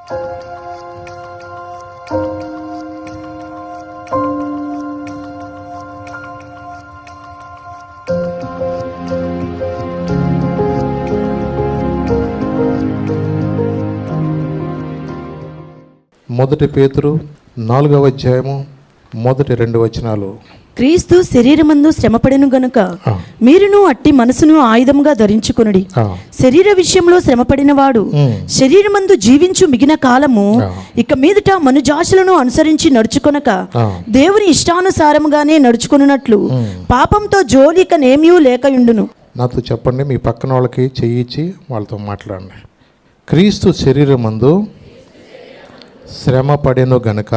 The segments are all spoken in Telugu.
మొదటి పేతురు 4వ అధ్యాయము మొదటి 2 వచనాలు. క్రీస్తు శరీరమందు శ్రమపడెను గనుక మీరును అట్టి మనసును ఆయుధముగా ధరించుకొనుడి. శరీర విషయంలో శ్రమపడిన వాడు శరీరమందు జీవించు మిగిలిన కాలము ఇక మీదట మనుజాశలను అనుసరించి నడుచుకొనక దేవుని ఇష్టానుసారముగానే నడుచుకొనున్నట్లు పాపంతో జోలికనేమీ లేకయుండును. నాతో చెప్పండి, మీ పక్కన వాళ్ళకి చెయ్యిచ్చి వాళ్ళతో మాట్లాడండి. క్రీస్తు శరీరమందు శ్రమపడెను గనుక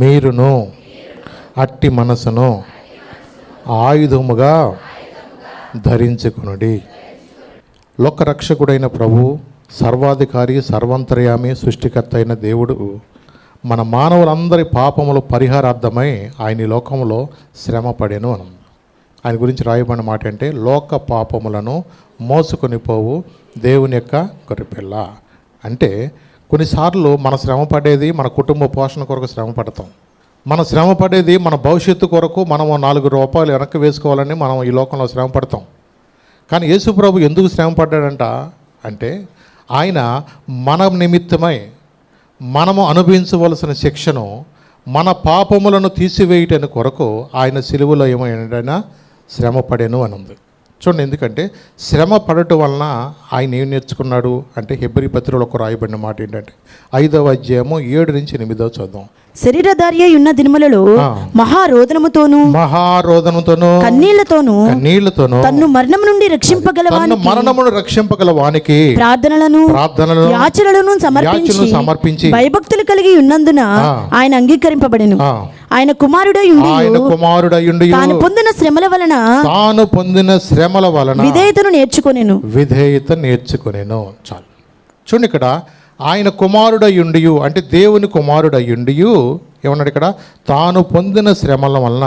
మీరును అట్టి మనసును ఆయుధముగా ధరించుకొనుడి. లోకరక్షకుడైన ప్రభు, సర్వాధికారి, సర్వంతర్యామి, సృష్టికర్త అయిన దేవుడు మన మానవులందరి పాపములు పరిహారార్థమై ఆయన ఈ లోకంలో శ్రమపడెను అని ఆయన గురించి రాయబడిన మాట అంటే, లోక పాపములను మోసుకొని పోవు దేవుని యొక్క గొర్రెపిల్ల. అంటే కొన్నిసార్లు మన శ్రమ పడేది మన కుటుంబ పోషణ కొరకు శ్రమ పడతాం. మన శ్రమ పడేది మన భవిష్యత్తు కొరకు మనం 4 రూపాయలు వెనక్కి వేసుకోవాలని మనం ఈ లోకంలో శ్రమ పడతాం. కానీ యేసు ప్రభు ఎందుకు శ్రమ పడ్డాడంట అంటే, ఆయన మన నిమిత్తమై మనము అనుభవించవలసిన శిక్షను, మన పాపములను తీసివేయటానికి కొరకు ఆయన సిలువలో ఏమైనా శ్రమ పడెను అని ఉంది. చూడండి, ఎందుకంటే శ్రమ పడటం వలన ఆయన ఏం నేర్చుకున్నాడు అంటే, హెబ్రీ పత్రికలో ఒక రాయబడిన మాట ఏంటంటే 5వ అధ్యాయము 7 నుంచి 8 చూద్దాం. శరీరధారి అయి ఉన్న దినములలో మహారోదనముతోను కన్నీళ్లతోను తన్ను మరణము నుండి రక్షింపగల వానికి ప్రార్థనలను యాచనలను సమర్పించి భయభక్తులు కలిగి ఉన్నందున ఆయన అంగీకరింపబడెను. ఆయన కుమారుడయుండి తాను పొందిన శ్రమల వలన విధేయతను నేర్చుకొనెను. చాలు చూడండి, ఇక్కడ ఆయన కుమారుడయుండి అంటే దేవుని కుమారుడయుండి ఏమన్నాడు ఇక్కడ, తాను పొందిన శ్రమల వలన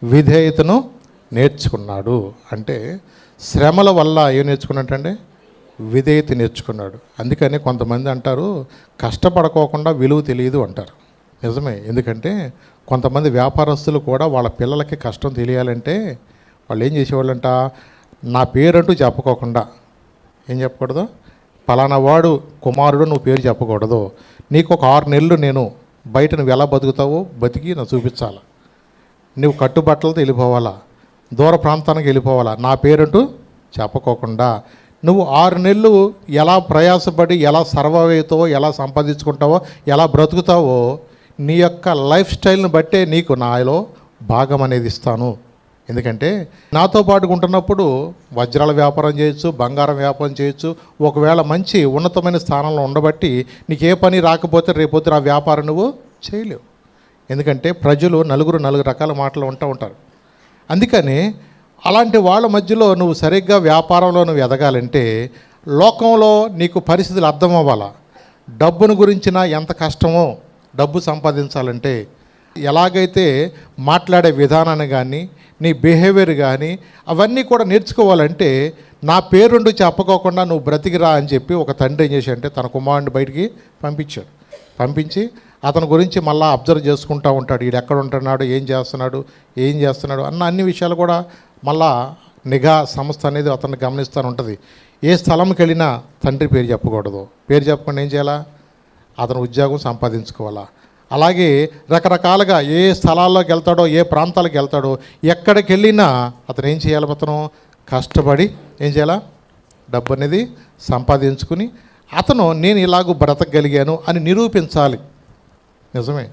విధేయతను నేర్చుకున్నాడు. అంటే శ్రమల వల్ల ఏం నేర్చుకున్నట్టంటే విధేయత నేర్చుకున్నాడు. అందుకని కొంతమంది అంటారు, కష్టపడుకోకుండా విలువ తెలియదు అంటారు. నిజమే, ఎందుకంటే కొంతమంది వ్యాపారస్తులు కూడా వాళ్ళ పిల్లలకి కష్టం తెలియాలంటే వాళ్ళు ఏం చేసేవాళ్ళంట, నా పేరంటూ చెప్పుకోకుండా ఏం చెప్పకూడదు, పలానా వాడు కుమారుడు నువ్వు పేరు చెప్పకూడదు, నీకు ఒక 6 నెలలు నేను బయట నువ్వు ఎలా బతుకుతావో బతికి నాకు చూపించాలా, నువ్వు కట్టుబట్టలతో వెళ్ళిపోవాలా, దూర ప్రాంతానికి వెళ్ళిపోవాలా, నా పేరంటూ చెప్పకోకుండా నువ్వు 6 నెలలు ఎలా ప్రయాసపడి ఎలా సర్వైవ్ అవుతావో, ఎలా సంపాదించుకుంటావో, ఎలా బ్రతుకుతావో నీ యొక్క లైఫ్ స్టైల్ని బట్టే నీకు నాలో భాగం అనేది ఇస్తాను. ఎందుకంటే నాతో పాటు ఉంటున్నప్పుడు వజ్రాల వ్యాపారం చేయొచ్చు, బంగారం వ్యాపారం చేయొచ్చు, ఒకవేళ మంచి ఉన్నతమైన స్థానంలో ఉండబట్టి నీకు ఏ పని రాకపోతే రేపొద్దు ఆ వ్యాపారం నువ్వు చేయలేవు. ఎందుకంటే ప్రజలు నలుగురు రకాల మాటలు ఉంటారు. అందుకని అలాంటి వాళ్ళ మధ్యలో నువ్వు సరిగ్గా వ్యాపారంలో నువ్వు ఎదగాలంటే లోకంలో నీకు పరిస్థితులు అర్థం అవ్వాలా. డబ్బును గురించిన ఎంత కష్టమో డబ్బు సంపాదించాలంటే, ఎలాగైతే మాట్లాడే విధానాన్ని కానీ నీ బిహేవియర్ కానీ అవన్నీ కూడా నేర్చుకోవాలంటే నా పేరుండి చెప్పకోకుండా నువ్వు బ్రతికిరా అని చెప్పి ఒక తండ్రి ఏం చేసి అంటే తన కుమారుడిని బయటికి పంపించి అతని గురించి మళ్ళీ అబ్జర్వ్ చేసుకుంటూ ఉంటాడు. వీడు ఎక్కడ ఉంటున్నాడు, ఏం చేస్తున్నాడు అన్న అన్ని విషయాలు కూడా మళ్ళా నిఘా సంస్థ అనేది అతన్ని గమనిస్తూ ఉంటుంది. ఏ స్థలంకి వెళ్ళినా తండ్రి పేరు చెప్పకూడదు. పేరు చెప్పకుండా ఏం చేయాలా, అతను ఉద్యోగం సంపాదించుకోవాలా. అలాగే రకరకాలుగా ఏ స్థలాల్లోకి వెళ్తాడో, ఏ ప్రాంతాలకు వెళ్తాడో, ఎక్కడికి వెళ్ళినా అతను ఏం చేయాలి, అతను కష్టపడి ఏం చేయాలా, డబ్బు అనేది సంపాదించుకుని అతను నేను ఇలాగూ బ్రతకగలిగాను అని నిరూపించాలి. నిజమే,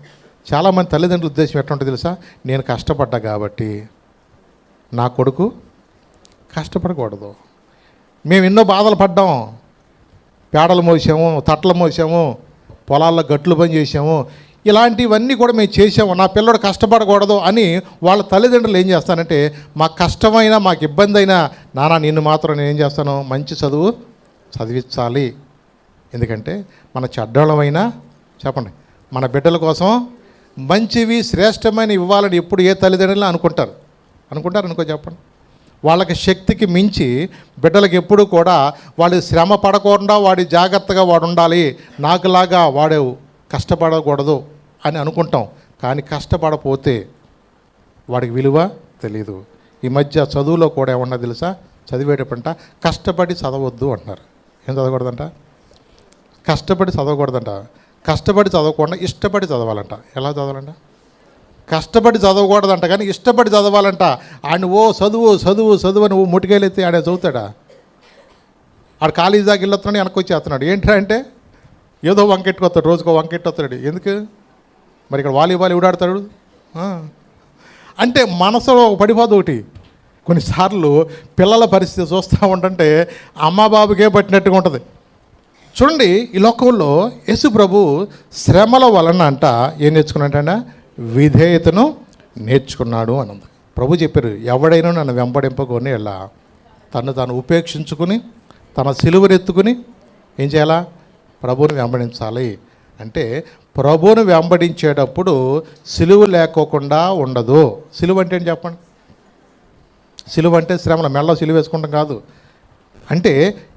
చాలామంది తల్లిదండ్రుల ఉద్దేశం ఎట్లుంటుంది తెలుసా, నేను కష్టపడ్డా కాబట్టి నా కొడుకు కష్టపడకూడదు. మేము ఎన్నో బాధలు పడ్డాం, పేడలు మోసాము, తట్టలు మోసాము, పొలాల్లో గట్లు పని చేసాము, ఇలాంటివన్నీ కూడా మేము చేసాము, నా పిల్లడు కష్టపడకూడదు అని వాళ్ళ తల్లిదండ్రులు ఏం చేస్తానంటే, మాకు కష్టమైనా మాకు ఇబ్బంది అయినా నాన్న నిన్ను మాత్రం నేను ఏం చేస్తాను, మంచి చదువు చదివించాలి. ఎందుకంటే మన చెడ్డోళమైనా చెప్పండి, మన బిడ్డల కోసం మంచివి శ్రేష్టమైన ఇవ్వాలని ఎప్పుడు ఏ తల్లిదండ్రులు అనుకుంటారు చెప్పండి. వాళ్ళకి శక్తికి మించి బిడ్డలకు ఎప్పుడు కూడా వాళ్ళు శ్రమ పడకుండా వాడి జాగ్రత్తగా వాడు ఉండాలి, నాకులాగా వాడు కష్టపడకూడదు అని అనుకుంటాం. కానీ కష్టపడపోతే వాడికి విలువ తెలీదు. ఈ మధ్య చదువులో కూడా ఏమన్నా తెలుసా, చదివేటప్పుడంట కష్టపడి చదవద్దు అంటున్నారు. ఏం చదవకూడదంట? కష్టపడి చదవకూడదంట. కష్టపడి చదవకుండా ఇష్టపడి చదవాలంట. ఎలా చదవాలంట? కష్టపడి చదవకూడదంట, కానీ ఇష్టపడి చదవాలంట. ఆయన చదువు చదువు చదువు అని ముటికేలెత్తి ఆడే చదువుతాడా? ఆడు కాలేజీ దాకా వెళ్ళొస్తున్నాడు, వెనక్కి వచ్చేస్తున్నాడు. ఏంట్రా అంటే ఏదో వంకెట్టుకొస్తాడు, రోజుకో వంకెట్టుకొస్తాడు. ఎందుకు మరి? ఇక్కడ వాలీబాల్ ఎవడాడతాడు అంటే మనసులో పడిపోదు ఒకటి. కొన్నిసార్లు పిల్లల పరిస్థితి చూస్తూ ఉంటుంటే అమ్మ బాబుకే పట్టినట్టుగా ఉంటుంది. చూడండి, ఈ లోకంలో యేసు ప్రభు శ్రమల వలన అంట ఏం నేర్చుకున్నాడంటే విధేయతను నేర్చుకున్నాడు అని ఉంది. ప్రభు చెప్పారు, ఎవడైనా నన్ను వెంబడింపకొని ఇలా తను తాను ఉపేక్షించుకుని తన సిలువనెత్తుకుని ఏం చేయాలా? ప్రభువుని వెంబడించాలి. అంటే ప్రభువును వెంబడించేటప్పుడు సిలువ లేకోకుండా ఉండదు. సిలువ అంటే ఏంటి చెప్పండి? సిలువ అంటే శ్రమల మెళ్ళ సిలువ వేసుకుంటాం కాదు. అంటే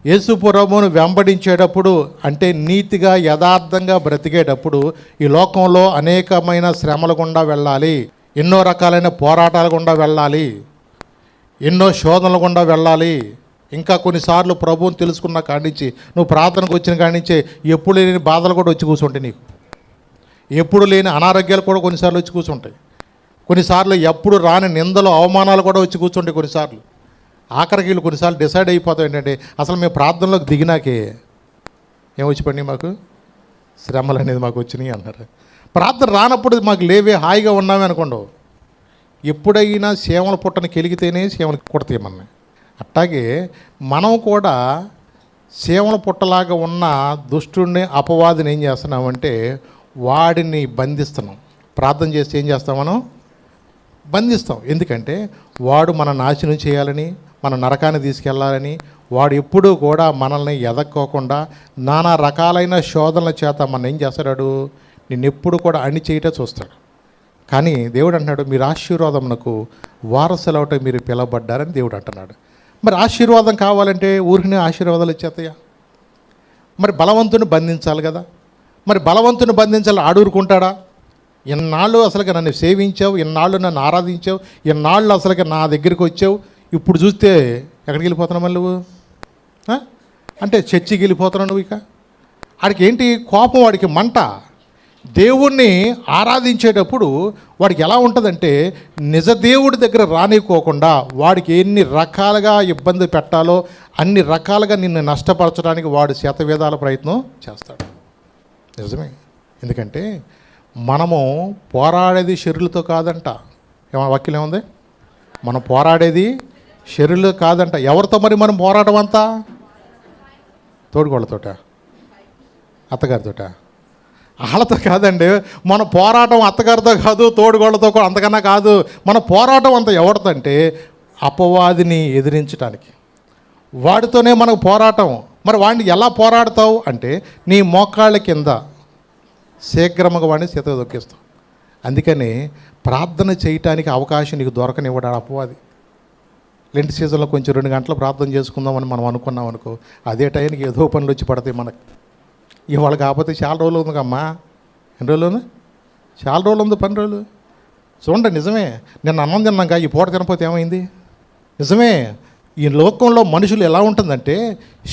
యేసు ప్రభువును వెంబడించేటప్పుడు, అంటే నీతిగా యథార్థంగా బ్రతికేటప్పుడు ఈ లోకంలో అనేకమైన శ్రమల గుండా వెళ్ళాలి, ఎన్నో రకాలైన పోరాటాల గుండా వెళ్ళాలి, ఎన్నో శోధనల గుండా వెళ్ళాలి. ఇంకా కొన్నిసార్లు ప్రభువుని తెలుసుకున్న కాడించి నువ్వు ప్రార్థనకు వచ్చిన కాడించే ఎప్పుడు లేని బాధలు కూడా వచ్చి కూర్చుంటాయి. నీకు ఎప్పుడు లేని అనారోగ్యాలు కూడా కొన్నిసార్లు వచ్చి కూర్చుంటాయి. కొన్నిసార్లు ఎప్పుడు రాని నిందలు అవమానాలు కూడా వచ్చి కూర్చుంటాయి. కొన్నిసార్లు ఆఖరికి వీళ్ళు కొన్నిసార్లు డిసైడ్ అయిపోతాం ఏంటంటే అసలు మేము ప్రార్థనలోకి దిగినాకే ఏమొచ్చి పడినాయి, మాకు శ్రమలు అనేది మాకు వచ్చినాయి అన్నారు. ప్రార్థన రానప్పుడు మాకు లేవే, హాయిగా ఉన్నామే అనుకోండు. ఎప్పుడైనా సేవల పుట్టని కెలిగితేనే సేవలు కుడతాయమన్నాయి. అట్లాగే మనం కూడా సేవల పుట్టలాగా ఉన్న దుష్టుడిని అపవాదిని ఏం చేస్తున్నామంటే వాడిని బంధిస్తున్నాం. ప్రార్థన చేస్తే ఏం చేస్తాం? మనం బంధిస్తాం. ఎందుకంటే వాడు మన నాశనం చేయాలని, మన నరకాన్ని తీసుకెళ్లాలని, వాడు ఎప్పుడూ కూడా మనల్ని ఎదక్కోకుండా నానా రకాలైన శోధనల చేత మన ఏం చేస్తాడు? నిన్నెప్పుడు కూడా అణి చేయట చూస్తాడు. కానీ దేవుడు అంటున్నాడు, మీరు ఆశీర్వాదమునకు వారసులవట మీరు పిలవబడ్డారని దేవుడు అంటున్నాడు. మరి ఆశీర్వాదం కావాలంటే ఊరికనే ఆశీర్వాదాలు వచ్చేస్తాయా? మరి బలవంతుని బంధించాలి కదా. మరి బలవంతుని బంధించాలి, ఆడూరుకుంటాడా? ఇన్నాళ్ళు అసలుకి నన్ను సేవించావు, ఇన్నాళ్ళు నన్ను ఆరాధించావు, ఇన్నాళ్ళు అసలుకి నా దగ్గరికి వచ్చావు, ఇప్పుడు చూస్తే ఎక్కడికి వెళ్ళిపోతున్నావు మళ్ళీ నువ్వు? అంటే చర్చికి వెళ్ళిపోతున్నావు నువ్వు. ఇక వాడికి ఏంటి కోపం, వాడికి మంట. దేవుణ్ణి ఆరాధించేటప్పుడు వాడికి ఎలా ఉంటుందంటే నిజ దేవుడి దగ్గర రానికోకుండా వాడికి ఎన్ని రకాలుగా ఇబ్బంది పెట్టాలో అన్ని రకాలుగా నిన్ను నష్టపరచడానికి వాడు శతవేదాల ప్రయత్నం చేస్తాడు. నిజమే. ఎందుకంటే మనము పోరాడేది శరీరులతో కాదంట. వాక్యం ఏముంది? మనం పోరాడేది శరీరులు కాదంట. ఎవరితో మరి మనం పోరాటం అంతా? తోడుకోళ్ళతోట, అత్తగారితోట, వాళ్ళతో కాదండి. మన పోరాటం అత్తగారితో కాదు, తోడుగోళ్ళతో అంతకన్నా కాదు. మన పోరాటం అంతా ఎవరితో అంటే అపవాదిని ఎదిరించడానికి. వాడితోనే మనకు పోరాటం. మరి వాడిని ఎలా పోరాడతావు అంటే నీ మోకాళ్ళ కింద శీఘ్రముగా వాడిని సీత దొక్కిస్తావు. అందుకని ప్రార్థన చేయటానికి అవకాశం నీకు దొరకనివ్వడా అపవాది. లెంట్ సీజన్లో కొంచెం 2 గంటలు ప్రార్థన చేసుకుందామని మనం అనుకున్నాం అనుకో, అదే టైంకి ఏదో పనులు వచ్చి పడతాయి మనకు. ఇవాళ కాకపోతే చాలా రోజులు ఉంది కమ్మా. ఎన్ని రోజులు ఉంది? చాలా రోజులు ఉంది, 10 రోజులు. చూడండి, నిజమే. నేను అన్నం తిన్నాక ఈ పూట తినకపోతే ఏమైంది? నిజమే. ఈ లోకంలో మనుషులు ఎలా ఉంటుందంటే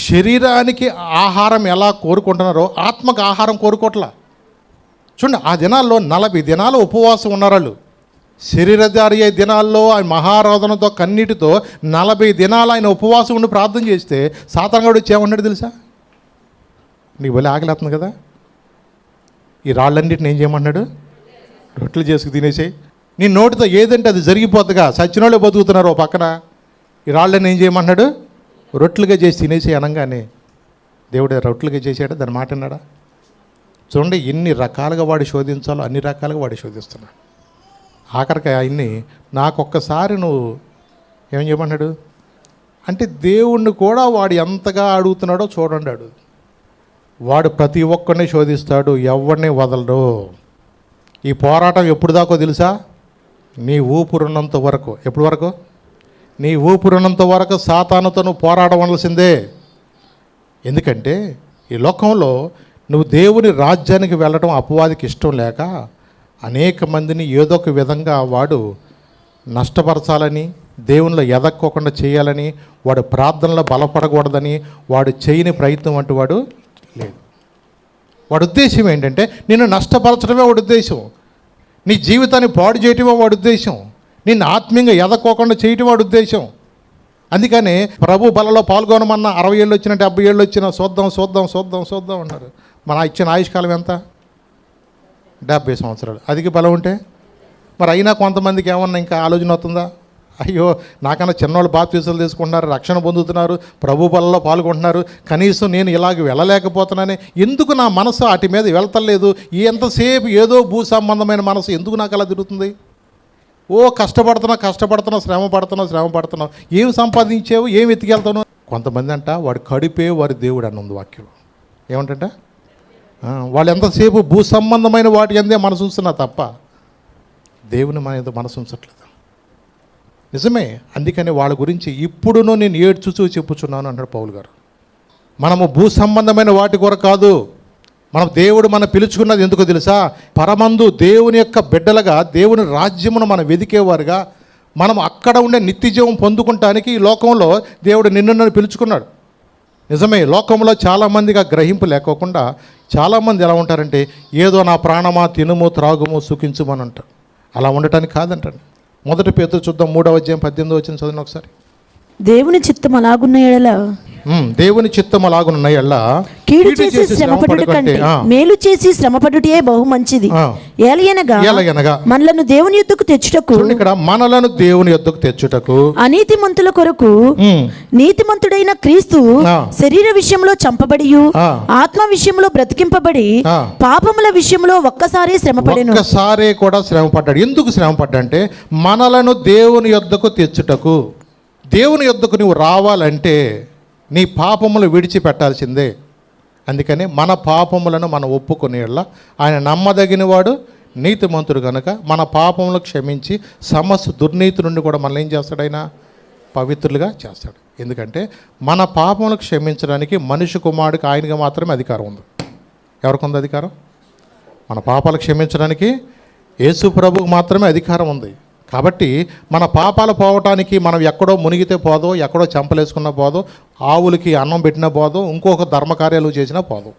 శరీరానికి ఆహారం ఎలా కోరుకుంటున్నారో ఆత్మకు ఆహారం కోరుకోవట్లా. చూడండి, ఆ దినాల్లో 40 దినాలు ఉపవాసం ఉన్నారు వాళ్ళు. శరీరధారి అయ్యే దినాల్లో ఆయన మహారాధనతో కన్నీటితో 40 దినాలు ఆయన ఉపవాసం ఉండి ప్రార్థన చేస్తే సాతానుగాడు వచ్చి ఏమన్నాడు తెలుసా? నీకు బలి ఆకలేస్తుంది కదా, ఈ రాళ్ళన్నిటిని ఏం చేయమన్నాడు? రొట్టెలు చేసుకు తినేసేయి. నీ నోటితో ఏదంటే అది జరిగిపోతుందిగా. సచ్చినోళ్ళే బతుకుతున్నారు ఓ పక్కన. ఈ రాళ్ళని ఏం చేయమన్నాడు? రొట్టెలుగా చేసి తినేసేయి అనగానే దేవుడే రొట్టెలుగా చేసాడా? దాని మాట అన్నాడా? చూడండి, ఎన్ని రకాలుగా వాడు శోధించాలో అన్ని రకాలుగా వాడు శోధిస్తున్నాడు. ఆఖరికి ఆయన్ని నాకొక్కసారి నువ్వు ఏం చేయమన్నాడు అంటే దేవుణ్ణి కూడా వాడు ఎంతగా అడుగుతున్నాడో చూడండి. వాడు ప్రతి ఒక్కరిని శోధిస్తాడు, ఎవరిని వదలడు. ఈ పోరాటం ఎప్పుడు దాకో తెలుసా? నీ ఊపిరున్నంత వరకు. ఎప్పుడు వరకు? నీ ఊపిరినంత వరకు సాతానుతో నువ్వు పోరాడవలసిందే. ఎందుకంటే ఈ లోకంలో నువ్వు దేవుని రాజ్యానికి వెళ్ళడం అపవాదికి ఇష్టం లేక అనేక మందిని ఏదో ఒక విధంగా వాడు నష్టపరచాలని, దేవునిలో ఎదక్కోకుండా చేయాలని, వాడు ప్రార్థనలో బలపడకూడదని వాడు చేయని ప్రయత్నం అంటూ వాడు లేదు. వాడి ఉద్దేశం ఏంటంటే నిన్ను నష్టపరచడమే వాడి ఉద్దేశం, నీ జీవితాన్ని పాడు చేయటమే వాడి ఉద్దేశం, నిన్ను ఆత్మీయంగా ఎదక్కోకుండా చేయటం వాడి ఉద్దేశం. అందుకని ప్రభు బలలో పాల్గొనమన్న 60 ఏళ్ళు వచ్చినా 70 ఏళ్ళు వచ్చినా చూద్దాం చూద్దాం చూద్దాం చూద్దాం అన్నారు. మన ఇచ్చిన ఆయుష్కాలం ఎంత? 70 సంవత్సరాలు. అధిక బలం ఉంటే మరి అయినా కొంతమందికి ఏమన్నా ఇంకా ఆలోచన అవుతుందా? అయ్యో నాకన్నా చిన్నవాళ్ళు బాప్తీసాలు తీసుకుంటున్నారు, రక్షణ పొందుతున్నారు, ప్రభు బలలో పాల్గొంటున్నారు, కనీసం నేను ఇలాగ వెళ్ళలేకపోతున్నానే, ఎందుకు నా మనసు వాటి మీద వెళ్తలేదు? ఎంతసేపు ఏదో భూ సంబంధమైన మనసు ఎందుకు నాకు అలా తిరుగుతుంది? ఓ కష్టపడుతున్నా శ్రమ పడుతున్నావు, ఏమి సంపాదించావు, ఏమి ఎత్తికెళ్తాను? కొంతమంది అంట వాడు కడిపే వారి దేవుడు అని ఉంది వాక్యం. ఏమంటంట వాళ్ళు ఎంతసేపు భూ సంబంధమైన వాటి అందే మనసు ఉంచుతున్నా తప్ప దేవుని మన మనసు ఉంచట్లేదు. నిజమే. అందుకని వాళ్ళ గురించి ఇప్పుడునూ నేను ఏడ్చుచూ చెప్పుచున్నాను అన్నాడు పౌలు గారు. మనము భూ సంబంధమైన వాటి కొరకు కాదు, మనం దేవుడు మనం పిలుచుకున్నది ఎందుకో తెలుసా? పరమందు దేవుని యొక్క బిడ్డలుగా, దేవుని రాజ్యమును మనం వెదికేవారుగా, మనం అక్కడ ఉండే నిత్యజీవం పొందుకుంటానికి ఈ లోకంలో దేవుడు నిన్ను పిలుచుకున్నాడు. నిజమే. లోకంలో చాలామందిగా గ్రహింపు లేకోకుండా చాలామంది ఎలా ఉంటారంటే ఏదో నా ప్రాణమా తినుము త్రాగుము సుఖించుమని అంటారు. అలా ఉండటానికి కాదంటండి. 1 పేతురు చూద్దాం 3వ అధ్యాయం 18వ వచనం చదివిన ఒకసారి. దేవుని చిత్తం అలాగున్న ఎడల దేవుని చిత్తం అలాగున్న ఎడల కీడు చేసి శ్రమపడుట కంటే మేలు చేసి శ్రమపడుటే బహు మంచిది. ఏలయనగా మనలను దేవుని యొద్దకు తెచ్చుటకు, ఇక్కడ మనలను దేవుని యొద్దకు తెచ్చుటకు, అనీతిమంతుల కొరకు నీతిమంతుడైన క్రీస్తు శరీర విషయంలో చంపబడి ఆత్మ విషయంలో బ్రతికింపబడి పాపముల విషయంలో ఒక్కసారి శ్రమపడెను. ఒక్కసారి కూడా శ్రమపడ్డాడు. ఎందుకు శ్రమపడ్డంటే మనలను దేవుని యొద్దకు తెచ్చుటకు. దేవుని యొద్దకు నువ్వు రావాలంటే నీ పాపములు విడిచిపెట్టాల్సిందే. అందుకని మన పాపములను మనం ఒప్పుకునేలా ఆయన నమ్మదగినవాడు, నీతిమంతుడు కనుక మన పాపములు క్షమించి సమస్త దుర్నీతి నుండి కూడా మనల్ని ఏం చేస్తాడు? ఆయన పవిత్రులుగా చేస్తాడు. ఎందుకంటే మన పాపములు క్షమించడానికి మనిషి కుమారుడికి ఆయనగా మాత్రమే అధికారం ఉంది. ఎవరికి ఉంది అధికారం? మన పాపాలు క్షమించడానికి యేసు ప్రభువుకు మాత్రమే అధికారం ఉంది. కాబట్టి మన పాపాలు పోవటానికి మనం ఎక్కడో మునిగితే పోదో, ఎక్కడో చెంపలేసుకున్నా పోదో, ఆవులకి అన్నం పెట్టినా పోదో, ఇంకొక ధర్మకార్యాలు చేసినా పోదు.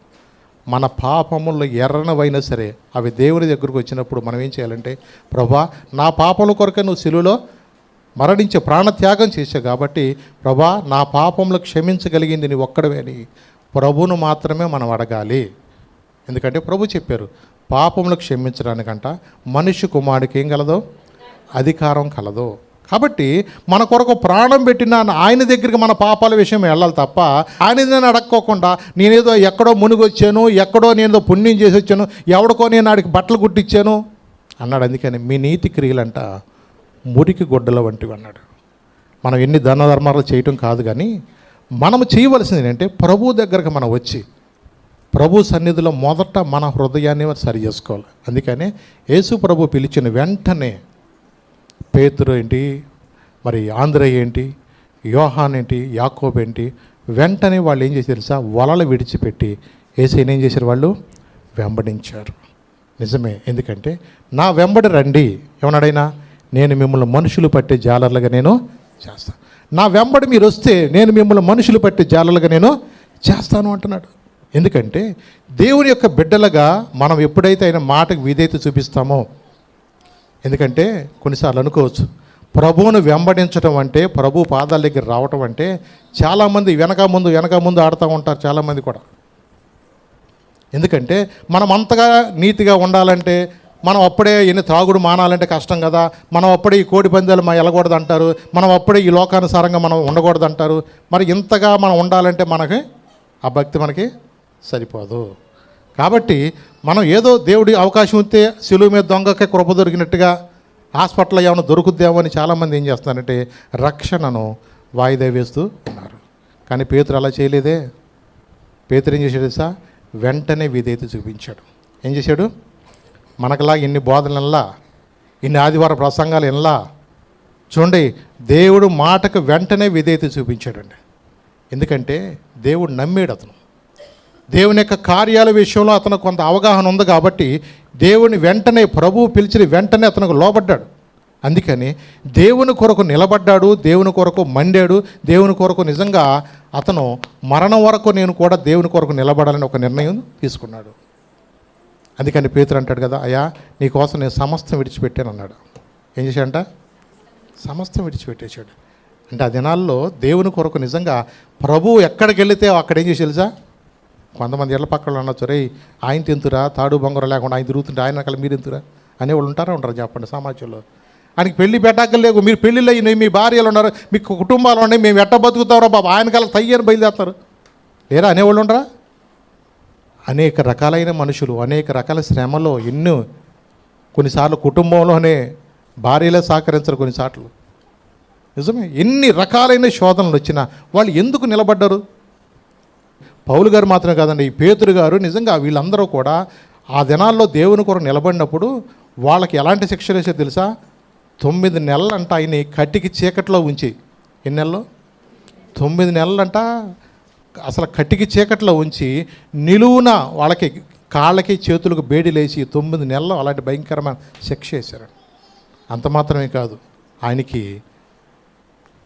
మన పాపములు ఎర్రనవైనా సరే అవి దేవుని దగ్గరకు వచ్చినప్పుడు మనం ఏం చేయాలంటే, ప్రభా నా పాపముల కొరకే నువ్వు శిలువలో మరణించే ప్రాణత్యాగం చేశావు కాబట్టి ప్రభా నా పాపములు క్షమించగలిగింది నీ ఒక్కడవే అని ప్రభువును మాత్రమే మనం అడగాలి. ఎందుకంటే ప్రభు చెప్పారు పాపములు క్షమించడానికంట మనిషి కుమారుడికి ఏం కలదో? అధికారం కలదు. కాబట్టి మన కొరకు ప్రాణం పెట్టిన ఆయన దగ్గరికి మన పాపాల విషయం వెళ్ళాలి తప్ప ఆయన నేను అడక్కోకుండా నేనేదో ఎక్కడో మునిగొచ్చాను, ఎక్కడో నేనేదో పుణ్యం చేసి వచ్చాను, ఎవడికో నేను ఆడికి బట్టలు కుట్టించాను అన్నాడు. అందుకని మీ నీతి క్రియలంట మురికి గుడ్డల వంటివి అన్నాడు. మనం ఎన్ని దాన ధర్మాలు చేయటం కాదు, కానీ మనం చేయవలసింది ఏంటంటే ప్రభు దగ్గరకు మనం వచ్చి ప్రభు సన్నిధిలో మొదట మన హృదయాన్ని సరి చేసుకోవాలి. అందుకని యేసు ప్రభు పిలిచిన వెంటనే పేతురు ఏంటి, మరి ఆంద్రయ్య ఏంటి, యోహాన్ ఏంటి, యాకోబు ఏంటి, వెంటనే వాళ్ళు ఏం చేశారు తెలుసా? వలలు విడిచిపెట్టి యేసుని ఏం చేశారు? వాళ్ళు వెంబడించారు. నిజమే. ఎందుకంటే నా వెంబడి రండి ఏమన్నాడైనా, నేను మిమ్మల్ని మనుషులు పట్టే జాలర్లుగా నేను చేస్తాను. నా వెంబడి మీరు వస్తే నేను మిమ్మల్ని మనుషులు పట్టే జాలర్లుగా నేను చేస్తాను అంటున్నాడు. ఎందుకంటే దేవుని యొక్క బిడ్డలుగా మనం ఎప్పుడైతే ఆయన మాటకు విధేయత చూపిస్తామో, ఎందుకంటే కొన్నిసార్లు అనుకోవచ్చు ప్రభువును వెంబడించడం అంటే, ప్రభు పాదాల దగ్గర రావటం అంటే చాలామంది వెనక ముందు ఆడుతూ ఉంటారు చాలామంది కూడా. ఎందుకంటే మనం అంతగా నీతిగా ఉండాలంటే, మనం అప్పుడే ఎన్ని త్రాగుడు మానాలంటే కష్టం కదా, మనం అప్పుడే ఈ కోడి పందాలు వెళ్ళకూడదు అంటారు, మనం అప్పుడే ఈ లోకానుసారంగా మనం ఉండకూడదు అంటారు. మరి ఇంతగా మనం ఉండాలంటే మనకి ఆ భక్తి మనకి సరిపోదు. కాబట్టి మనం ఏదో దేవుడి అవకాశం ఉంటే శిలువ మీద దొంగకే కృప దొరికినట్టుగా హాస్పిటల్లో ఏమైనా దొరుకుద్దేమో అని చాలామంది ఏం చేస్తున్నారంటే రక్షణను వాయిదా వేస్తూ ఉన్నారు. కానీ పేతురు అలా చేయలేదే. పేతురు ఏం చేశాడు తెలుసా? వెంటనే విధేయత చూపించాడు. ఏం చేశాడు? మనకలా ఇన్ని బోధనల్లా, ఇన్ని ఆదివార ప్రసంగాలు ఎనలా, చూడండి, దేవుడు మాటకు వెంటనే విధేయత చూపించాడండి. ఎందుకంటే దేవుడు నమ్మాడు. అతను దేవుని యొక్క కార్యాల విషయంలో అతను కొంత అవగాహన ఉంది కాబట్టి దేవుని వెంటనే, ప్రభువు పిలిచిన వెంటనే అతనికి లోబడ్డాడు. అందుకని దేవుని కొరకు నిలబడ్డాడు, దేవుని కొరకు మండాడు, దేవుని కొరకు నిజంగా అతను మరణం వరకు నేను కూడా దేవుని కొరకు నిలబడాలని ఒక నిర్ణయం తీసుకున్నాడు. అందుకని పేతురు అంటాడు కదా, అయ్యా నీకోసం నేను సమస్తం విడిచిపెట్టాను అన్నాడు. ఏం చేశాడంట? సమస్తం విడిచిపెట్టేశాడు. అంటే ఆ దినాల్లో దేవుని కొరకు నిజంగా ప్రభువు ఎక్కడికి వెళితే అక్కడ ఏం చేసి తెలుసా, కొంతమంది ఇళ్ళ పక్కన అనొచ్చు, రే ఆయన తింతురా, తాడు బొంగరం లేకుండా ఆయన తిరుగుతుంటే ఆయన అక్కడ మీరు తింతురా అనేవాళ్ళు ఉంటారా ఉంటారు చెప్పండి సమాజంలో. ఆయనకి పెళ్లి పెట్టక్కర్లేవు, మీరు పెళ్ళిళ్ళు అయినాయి, మీ భార్యలు ఉన్నారు, మీకు కుటుంబాలు ఉన్నాయి, మేము ఎట్ట బతుకుతారో బాబా ఆయన కల్లా తయ్యని బయలుదేరుతారు లేరా అనేవాళ్ళు ఉండరా? అనేక రకాలైన మనుషులు, అనేక రకాల శ్రమలో ఎన్నో, కొన్నిసార్లు కుటుంబంలోనే భార్యలే సహకరించరు కొన్నిసార్లు. నిజమే, ఎన్ని రకాలైన శోధనలు వచ్చినా వాళ్ళు ఎందుకు నిలబడ్డారు? పౌలు గారు మాత్రమే కాదండి, ఈ పేతురు గారు, నిజంగా వీళ్ళందరూ కూడా ఆ దినాల్లో దేవుని కొరకు నిలబడినప్పుడు వాళ్ళకి ఎలాంటి శిక్షలు వేసే తెలుసా? 9 నెలలంట ఆయన్ని కట్టికి చీకట్లో ఉంచి, ఎన్ని నెలలు? 9 నెలలంట అసలు కట్టికి చీకట్లో ఉంచి నిలువున వాళ్ళకి కాళ్ళకి చేతులకు బేడిలేసి 9 నెలలు అలాంటి భయంకరమైన శిక్ష వేశారు. అంత మాత్రమే కాదు, ఆయనకి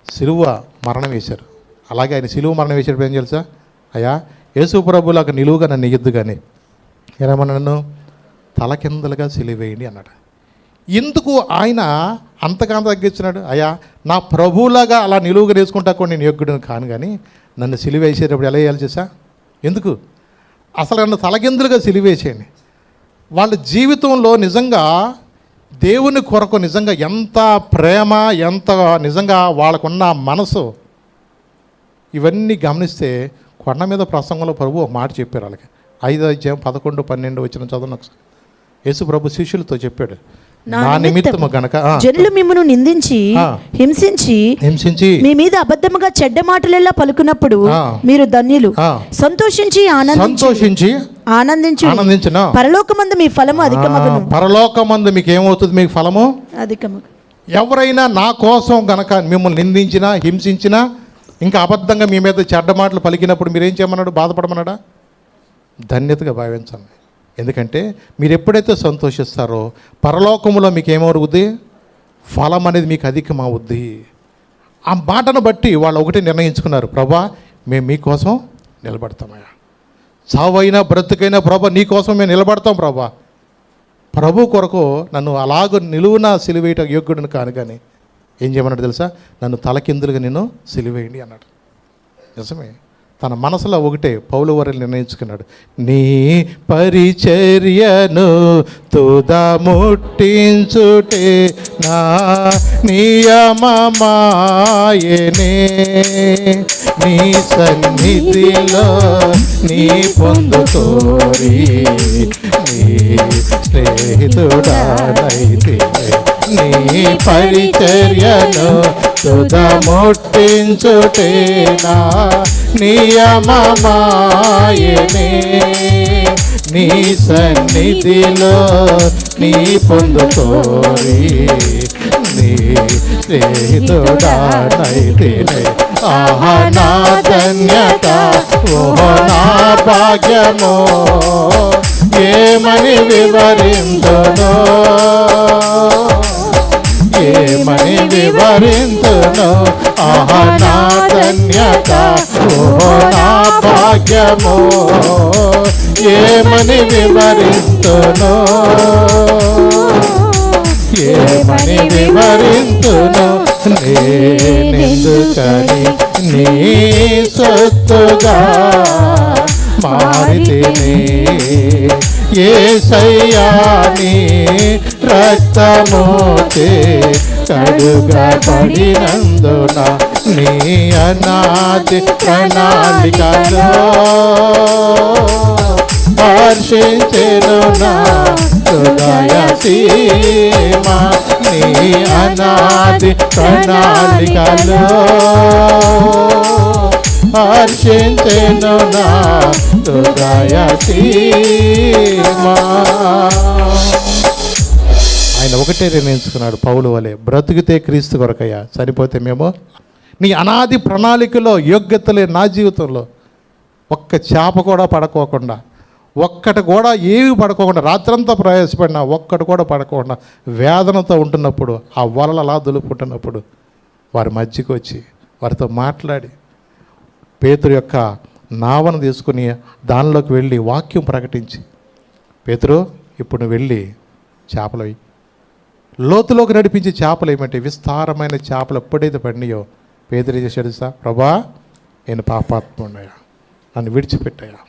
సిలువ మరణం వేశారు. అలాగే ఆయన సిలువ మరణం వేసేటప్పుడు ఏం తెలుసా? అయ్యా యేసు ప్రభువులాగా నిలువుగా నన్ను ఎయ్యొద్దు కానీ ఏమన్నా నన్ను తలకిందలుగా సిలువేయండి అన్నాడు. ఎందుకు ఆయన అంతకంత తగ్గించినాడు? అయ్యా నా ప్రభువులాగా అలా నిలువుగా వేసుకుంటా కూడా నేను యోగ్యుడిని కాను, కానీ నన్ను సిలువేసేటప్పుడు ఎలా వేయాలి చేసా? ఎందుకు? అసలు నన్ను తలకిందులుగా సిలువేసేయండి. వాళ్ళ జీవితంలో నిజంగా దేవుని కొరకు నిజంగా ఎంత ప్రేమ, ఎంత నిజంగా వాళ్ళకున్న మనసు, ఇవన్నీ గమనిస్తే కొండ మీద ప్రసంగంలో ప్రభు ఒక మాట చెప్పారు వాళ్ళకి. 5:11-12 వచ్చిన చదువు ఒకసారి. యేసు ప్రభు శిష్యులతో చెప్పాడు, నా నిమిత్తము గనక జనులు మిమ్మును నిందించి హింసించి మీ మీద అబద్ధముగా చెడ్డ మాటలెల్లా పలుకున్నప్పుడు మీరు ధన్యులు. సంతోషించి ఆనందించు, పరలోకమందు మీ ఫలము అధికమగును. పరలోకమందు మీకు ఏమవుతుంది? మీకు ఫలము అధికమగు. ఎవరైనా నా కోసం గనక మిమ్మల్ని నిందించినా, హింసించినా, ఇంకా అబద్ధంగా మీ మీద చెడ్డ మాటలు పలికినప్పుడు మీరేం చేయమన్నాడు? బాధపడమన్నాడా? ధన్యతగా భావించండి. ఎందుకంటే మీరు ఎప్పుడైతే సంతోషిస్తారో పరలోకములో మీకు ఏమవుద్ది? ఫలం అనేది మీకు అధికమవుద్ది. ఆ మాటను బట్టి వాళ్ళు ఒకటి నిర్ణయించుకున్నారు, ప్రభా మేము మీకోసం నిలబడతామయ్యా, చావైనా బ్రతుకైనా ప్రభా నీకోసం మేము నిలబడతాం ప్రభా. ప్రభు కొరకు నన్ను అలాగ నిలువున సిలువేయట యోగ్యుడిని కాను, కానీ ఏం చేయమన్నాడు తెలుసా? నన్ను తలకిందులుగా నేను సిలువేయండి అన్నాడు. నిజమే, తన మనసులో ఒకటే పౌలు వారు నిర్ణయించుకున్నాడు, నీ పరిచర్యను తుదముట్టించుటే నా నియమమాయనే, నీ సన్నిధిలో నీ పొందుకోరి నీ స్నేహితుడానైతే, నీ పరిచర్యను తుదముట్టించుటే నా నియమమాయనే, నీ సన్నిధిలో నీ పొందుకోరి నీ స్నేహితుడానైతేనే. ఆహా నా ధన్యత, ఓహో నా భాగ్యమో, ఏమని వివరింతునో, ఏమని వివరింతునో. ఆహా నా ధన్యత, ఓహో నా భాగ్యమో, ఏమని వివరింతునో, ఏమని వివరింతునో. నేనెందుకని నీ సొత్తుగా మారితిని, యేసయ్యా నీ రక్తమోచే కడుగబడినందున, నీ అనాది ప్రణాళికలో హర్షించెను నా హృదయ సీమ, నీ అనాది ప్రణాళికలో హర్షించెను నా హృదయ సీమ. ఆయన ఒకటే నిర్ణయించుకున్నాడు పౌలు వలె, బ్రతికితే క్రీస్తు కొరకయ్యా, చనిపోతే మేము. నీ అనాది ప్రణాళికలో యోగ్యతలే నా జీవితంలో ఒక్క చేప కూడా పడుకోకుండా, ఒక్కటి కూడా ఏవి పడుకోకుండా, రాత్రంతా ప్రయాసపడినా ఒక్కటి కూడా పడుకోకుండా వేదనతో ఉంటున్నప్పుడు, ఆ వలలు అలా దులుపుకుంటున్నప్పుడు వారి మధ్యకి వచ్చి వారితో మాట్లాడి పేతురు యొక్క నావను తీసుకుని దానిలోకి వెళ్ళి వాక్యం ప్రకటించి, పేతురు ఇప్పుడు నువ్వు వెళ్ళి చేపలు అవి లోతులోకి నడిపించి చేపలు ఏమంటే విస్తారమైన చేపలు ఎప్పుడైతే పడినాయో పేతురు ఏం చేశాడు సార్, ప్రభా నేను పాపాత్ముడయ్యా, నన్ను విడిచిపెట్టయ్యా.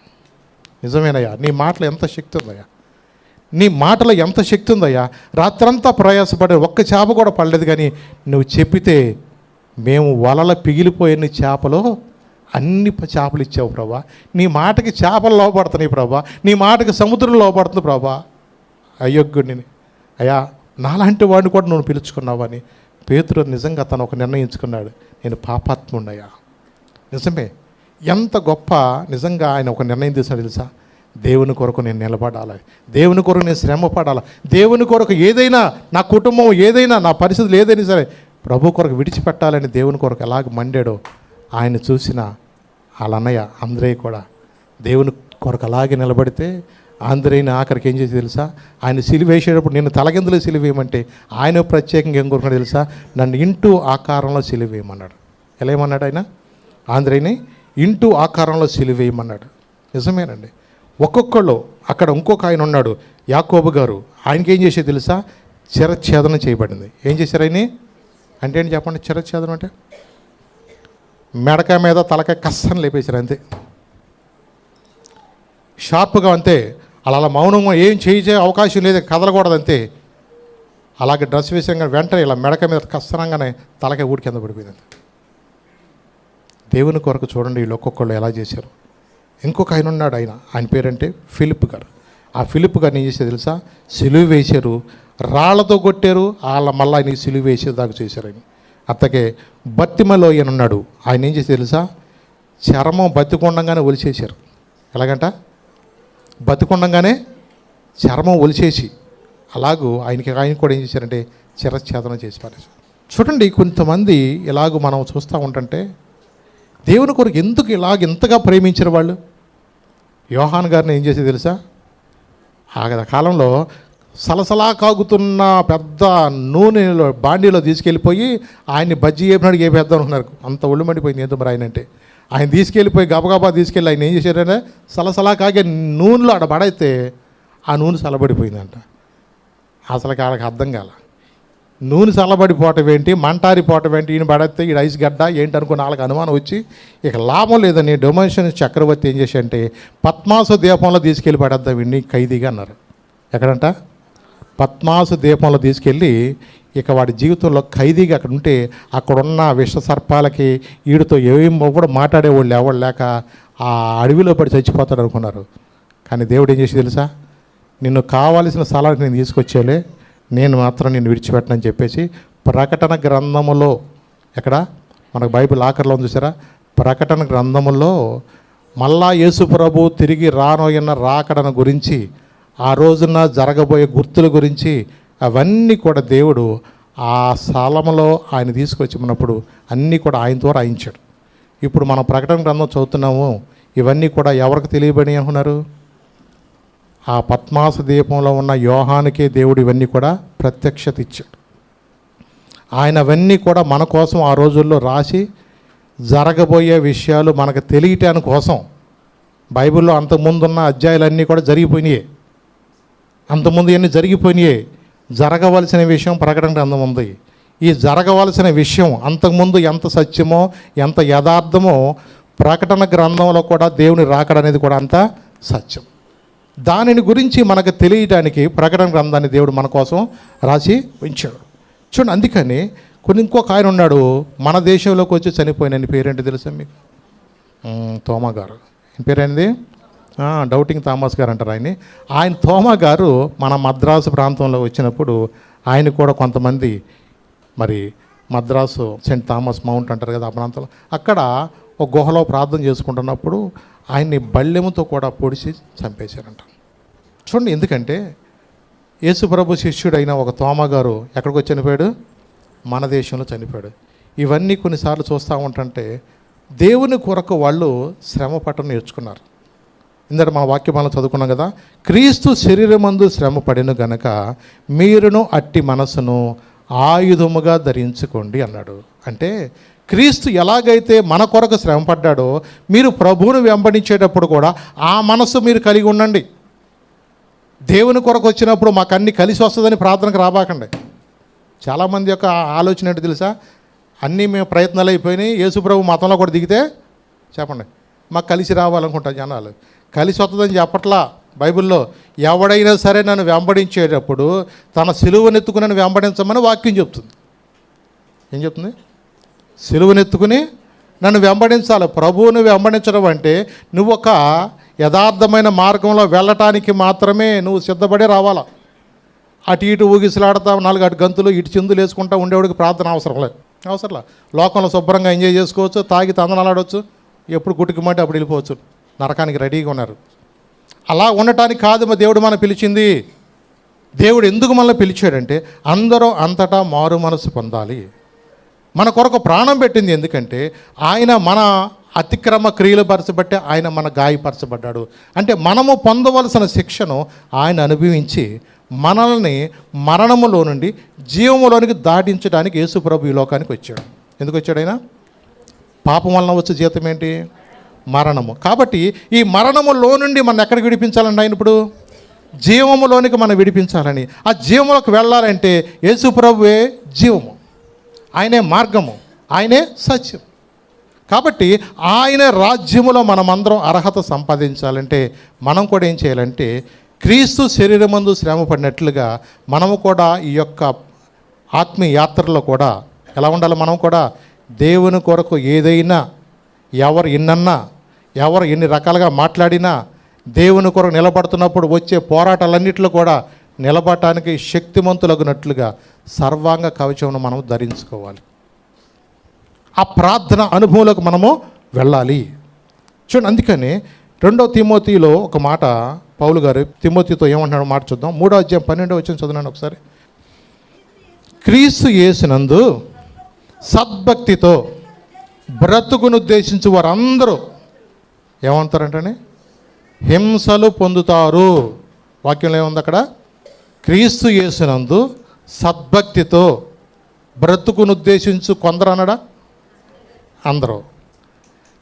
నిజమేనయ్యా, నీ మాటలో ఎంత శక్తి ఉందయ్యా, నీ మాటలో ఎంత శక్తి ఉందయ్యా. రాత్రంతా ప్రయాసపడే ఒక్క చేప కూడా పడలేదు, కానీ నువ్వు చెప్పితే మేము వలల పిగిలిపోయిన చేపలు అన్ని చేపలు ఇచ్చావు ప్రభా. నీ మాటకి చేపలు లోపడుతున్నాయి ప్రభా, నీ మాటకి సముద్రం లోపడుతుంది ప్రభా. అయోగ్యుడిని అయ్యా, నాలాంటి వాడిని కూడా నువ్వు పిలుచుకున్నావని పేతురు నిజంగా తను ఒక నిర్ణయించుకున్నాడు, నేను పాపాత్ముడయ్యా. నిజమే, ఎంత గొప్ప నిజంగా ఆయన ఒక నిర్ణయం తీసాడు తెలుసా, దేవుని కొరకు నేను నిలబడాలి, దేవుని కొరకు నేను శ్రమ పడాలి, దేవుని కొరకు ఏదైనా, నా కుటుంబం ఏదైనా, నా పరిస్థితులు ఏదైనా సరే ప్రభు కొరకు విడిచిపెట్టాలని దేవుని కొరకు ఎలాగ మండాడో ఆయన చూసిన వాళ్ళ అన్నయ్య ఆంధ్రేయ కూడా దేవుని కొరకు అలాగే నిలబడితే, ఆంధ్రేయని ఆఖరికి ఏం చేసి తెలుసా, ఆయన సిలువేసేటప్పుడు నేను తలకిందులో సిలువేయమంటే ఆయన ప్రత్యేకంగా ఏం కోరుకున్నాడు తెలుసా, నన్ను ఇంటూ ఆకారంలో సిలువేయమన్నాడు. ఎలా ఏమన్నాడు ఆయన, ఆంధ్రేయని ఇంటూ ఆకారంలో సిలువేయమన్నాడు. నిజమేనండి, ఒక్కొక్కళ్ళు అక్కడ ఇంకొక ఆయన ఉన్నాడు యాకోబు గారు, ఆయనకి ఏం చేసేది తెలుసా, చిరఛేదనం చేయబడింది. ఏం చేశారు ఆయన అంటే ఏంటి చెప్పండి, చిరఛేదనం అంటే మెడకాయ మీద తలకాయ కස්සని లేపేశారు అంతే, షార్ప్గా అంతే. అలా మౌనంగా ఏం చేసే అవకాశం లేదు, కదలకూడదు అంతే. అలాగే డ్రెస్ వేసాక వెంటనే ఇలా మెడకాయ మీద కస్తరంగానే తలకాయ ఊడి కింద పడిపోయింది. దేవుని కొరకు చూడండి వీళ్ళు ఒక్కొక్కళ్ళు ఎలా చేశారు. ఇంకొక ఆయన ఉన్నాడు, ఆయన పేరంటే ఫిలిప్ గారు. ఆ ఫిలిప్ గారిని ఏం చేసేది తెలుసా, సిలువ వేశారు, రాళ్లతో కొట్టారు, మళ్ళీ ఆయన సిలువ వేసేదాకా చేశారు. ఆయన అత్తకే బత్తిమలో ఈయన ఉన్నాడు, ఆయన ఏం చేసేది తెలుసా, చర్మం బతికొండంగానే ఒలిచేశారు. ఎలాగంట, బతికొండంగానే చర్మం ఒలిచేసి అలాగూ ఆయన కూడా ఏం చేశారంటే చిరఛేదనం చేసి పారేశారు. చూడండి, కొంతమంది ఇలాగూ మనం చూస్తూ ఉంటుంటే దేవుని కొరకు ఎందుకు ఇంతగా ప్రేమించిన వాళ్ళు. యోహాన్ గారిని ఏం చేసేది తెలుసా, ఆ కాలంలో సలసలా కాగుతున్న పెద్ద నూనెలో బాండీలో తీసుకెళ్ళిపోయి ఆయన్ని బజ్జీ వేపినాడు వేపేద్దాం అనుకున్నారు. అంత ఒళ్ళు మండిపోయింది ఏంటో మరి ఆయన అంటే. ఆయన తీసుకెళ్ళిపోయి గబగబా తీసుకెళ్ళి ఆయన ఏం చేశారంటే సలసలా కాగే నూనెలో ఆడ పడైతే ఆ నూనె చల్లబడిపోయిందంట. అసలు వాళ్ళకి అర్థం కాల, నూనె చల్లబడిపోవటం ఏంటి, మంటారిపోవటం ఏంటి, ఈయన పడితే ఈ ఐస్ గడ్డ ఏంటి అనుకుని వాళ్ళకి అనుమానం వచ్చి ఇక లాభం లేదని డొమిషన్ చక్రవర్తి ఏం చేశారంటే పద్మాసు దీపంలో తీసుకెళ్ళి పడేద్దాం వీడిని ఖైదీగా అన్నారు. ఎక్కడంట, పద్మాసు దీపంలో తీసుకెళ్ళి ఇక వాడి జీవితంలో ఖైదీగా అక్కడ ఉంటే అక్కడున్న విష సర్పాలకి వీడితో ఏం కూడా మాట్లాడేవాళ్ళు ఎవరు లేక ఆ అడవిలో పడి చచ్చిపోతాడు అనుకున్నారు. కానీ దేవుడు ఏం చేసి తెలుసా, నిన్ను కావాల్సిన స్థలానికి నేను తీసుకొచ్చేలే, నేను మాత్రం నిన్ను విడిచిపెట్టనని చెప్పేసి ప్రకటన గ్రంథములో, ఎక్కడ మనకు బైబిల్ ఆఖరిలో ఉంది చూసారా, ప్రకటన గ్రంథములో మళ్ళా యేసు ప్రభు తిరిగి రానోయన్న రాకడన గురించి, ఆ రోజున జరగబోయే గుర్తుల గురించి అవన్నీ కూడా దేవుడు ఆ స్థలంలో ఆయన తీసుకొచ్చినప్పుడు అన్నీ కూడా ఆయన ద్వారా రాయించాడు. ఇప్పుడు మనం ప్రకటన గ్రంథం చదువుతున్నాము, ఇవన్నీ కూడా ఎవరికి తెలియబడి అనుకున్నారు, ఆ పద్మాస దీపంలో ఉన్న యోహానుకే దేవుడు ఇవన్నీ కూడా ప్రత్యక్షత ఇచ్చాడు. ఆయన అవన్నీ కూడా మన కోసం ఆ రోజుల్లో రాసి జరగబోయే విషయాలు మనకు తెలియటాని కోసం. బైబిల్లో అంతకుముందున్న అధ్యాయాలన్నీ కూడా జరిగిపోయినాయి, అంతకుముందు ఇవన్నీ జరిగిపోయినాయి. జరగవలసిన విషయం ప్రకటన గ్రంథం ఉంది. ఈ జరగవలసిన విషయం అంతకుముందు ఎంత సత్యమో ఎంత యథార్థమో ప్రకటన గ్రంథంలో కూడా దేవుని రాకడ అనేది కూడా అంత సత్యం. దానిని గురించి మనకు తెలియడానికి ప్రకటన గ్రంథాన్ని దేవుడు మన కోసం రాసి ఉంచాడు. చూడండి, అందుకని ఇంకొక ఆయన ఉన్నాడు మన దేశంలోకి వచ్చి చనిపోయిన పేరేంటి తెలుసా మీకు, తోమా గారు. ఆయన పేరేంది, డౌటింగ్ థామస్ గారు అంటారు ఆయన్ని. ఆయన తోమా గారు మన మద్రాసు ప్రాంతంలో వచ్చినప్పుడు ఆయన కూడా కొంతమంది మరి మద్రాసు సెయింట్ థామస్ మౌంట్ అంటారు కదా ఆ ప్రాంతంలో, అక్కడ ఒక గుహలో ప్రార్థన చేసుకుంటున్నప్పుడు ఆయన్ని బల్లెముతో కూడా పొడిచి చంపేశారంట. చూడండి, ఎందుకంటే యేసుప్రభు శిష్యుడైన ఒక తోమ గారు ఎక్కడికి వచ్చి చనిపోయాడు? మన దేశంలో చనిపోయాడు. ఇవన్నీ కొన్నిసార్లు చూస్తూ ఉంటుంటే దేవుని కొరకు వాళ్ళు శ్రమ పట్టడం నేర్చుకున్నారు. ఇందట మన వాక్యమాలను చదువుకున్నాం కదా, క్రీస్తు శరీరమందు శ్రమ పడిన గనక మీరును అట్టి మనసును ఆయుధముగా ధరించుకోండి అన్నాడు. అంటే క్రీస్తు ఎలాగైతే మన కొరకు శ్రమ పడ్డాడో మీరు ప్రభువును వెంబడించేటప్పుడు కూడా ఆ మనసు మీరు కలిగి ఉండండి. దేవుని కొరకు వచ్చినప్పుడు మాకు అన్నీ కలిసి వస్తుందని ప్రార్థనకు రాబాకండి. చాలామంది యొక్క ఆలోచన ఏంటో తెలుసా? అన్నీ మేము ప్రయత్నాలు అయిపోయినాయి, యేసుప్రభు మతంలో కూడా దిగితే చెప్పండి మాకు కలిసి రావాలనుకుంటారు జనాలు. కలిసి వస్తుందని చెప్పట్లా బైబిల్లో. ఎవడైనా సరే నన్ను వెంబడించేటప్పుడు తన సిలువనెత్తుకుని నన్ను వెంబడించమని వాక్యం చెప్తుంది. ఏం చెప్తుంది? సిలువనెత్తుకుని నన్ను వెంబడించాలి. ప్రభువును వెంబడించడం అంటే నువ్వు ఒక యథార్థమైన మార్గంలో వెళ్ళటానికి మాత్రమే నువ్వు సిద్ధపడే రావాలా. అటు ఇటు ఊగిసలాడతా 4 అటు గంతులు ఇటు చిందులు వేసుకుంటా ఉండేవాడికి ప్రార్థన అవసరంలే. లోకంలో శుభ్రంగా ఎంజాయ్ చేసుకోవచ్చు, తాగి తందనాలాడవచ్చు, ఎప్పుడు గుట్టుకుమంటే అప్పుడు వెళ్ళిపోవచ్చు. నరకానికి రెడీగా ఉన్నారు. అలా ఉండటానికి కాదు మా దేవుడు మనం పిలిచింది. దేవుడు ఎందుకు మనల్ని పిలిచాడంటే అందరూ అంతటా మారు మనసు పొందాలి. మన కొరకు ప్రాణం పెట్టింది ఎందుకంటే ఆయన మన అతిక్రమ క్రియలు పరచబట్టే ఆయన మన గాయపరచబడ్డాడు. అంటే మనము పొందవలసిన శిక్షను ఆయన అనుభవించి మనల్ని మరణములో నుండి జీవములోనికి దాటించడానికి యేసుప్రభు ఈ లోకానికి వచ్చాడు. ఎందుకు వచ్చాడు ఆయన? పాపం వలన వచ్చే జీతం ఏంటి? మరణము. కాబట్టి ఈ మరణములో నుండి మనం ఎక్కడికి విడిపించాలండి? ఆయన ఇప్పుడు జీవములోనికి మనం విడిపించాలని. ఆ జీవములోకి వెళ్ళాలంటే యేసుప్రభువే జీవము, ఆయనే మార్గము, ఆయనే సత్యం. కాబట్టి ఆయన రాజ్యములో మనమందరం అర్హత సంపాదించాలంటే మనం కూడా ఏం చేయాలంటే క్రీస్తు శరీరమందు శ్రమ పడినట్లుగా మనము కూడా ఈ యొక్క ఆత్మీయ యాత్రలో కూడా ఎలా ఉండాలి? మనం కూడా దేవుని కొరకు ఏదైనా ఎవరు ఎన్నన్నా ఎవరు ఎన్ని రకాలుగా మాట్లాడినా దేవుని కొరకు నిలబడుతున్నప్పుడు వచ్చే పోరాటాలన్నింటిలో కూడా నిలబడటానికి శక్తిమంతులగునట్లుగా సర్వాంగ కవచమును మనం ధరించుకోవాలి. ఆ ప్రార్థన అనుభవంలోకి మనము వెళ్ళాలి. చూడండి, అందుకని 2 తిమోతిలో ఒక మాట పౌలు గారు తిమోతితో ఏమంటున్నాడో మాట చూద్దాం. 3వ అధ్యాయం 12వ వచనం చదువున్నాను ఒకసారి. క్రీస్తు యేసునందు సద్భక్తితో బ్రతుకును ఉద్దేశించి వారందరూ ఏమంటారంటే హింసలు పొందుతారు. వాక్యంలో ఏముంది అక్కడ? క్రీస్తు యేసునందు సద్భక్తితో బ్రతుకును ఉద్దేశించు కొందరు అన్నాడా? అందరూ.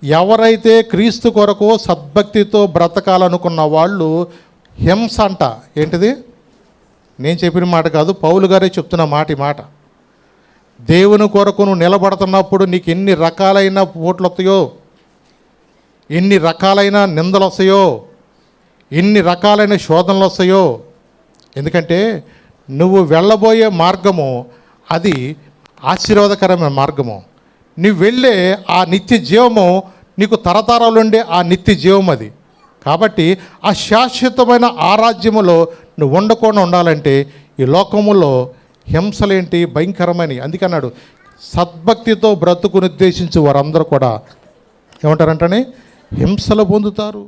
ఎవరైతే క్రీస్తు కొరకు సద్భక్తితో బ్రతకాలనుకున్న వాళ్ళు హింస అంట. ఏంటిది? నేను చెప్పిన మాట కాదు, పౌలు గారే చెప్తున్న మాట. ఈ మాట దేవుని కొరకు నువ్వు నిలబడుతున్నప్పుడు నీకు ఎన్ని రకాలైన పోట్లు వస్తాయో, ఎన్ని రకాలైన నిందలు వస్తాయో, ఎన్ని రకాలైన శోధనలు వస్తాయో. ఎందుకంటే నువ్వు వెళ్ళబోయే మార్గము అది ఆశీర్వాదకరమైన మార్గము. నువ్వు వెళ్ళే ఆ నిత్య జీవము నీకు తరతరాలుండే ఆ నిత్య జీవం అది. కాబట్టి ఆ శాశ్వతమైన ఆరాజ్యములో నువ్వు ఉండకుండా ఉండాలంటే ఈ లోకములో హింసలేంటి భయంకరమైనవి. అందుకన్నాడు సద్భక్తితో బ్రతుకును ఉద్దేశించి వారందరూ కూడా ఏమంటారంటే హింసలు పొందుతారు.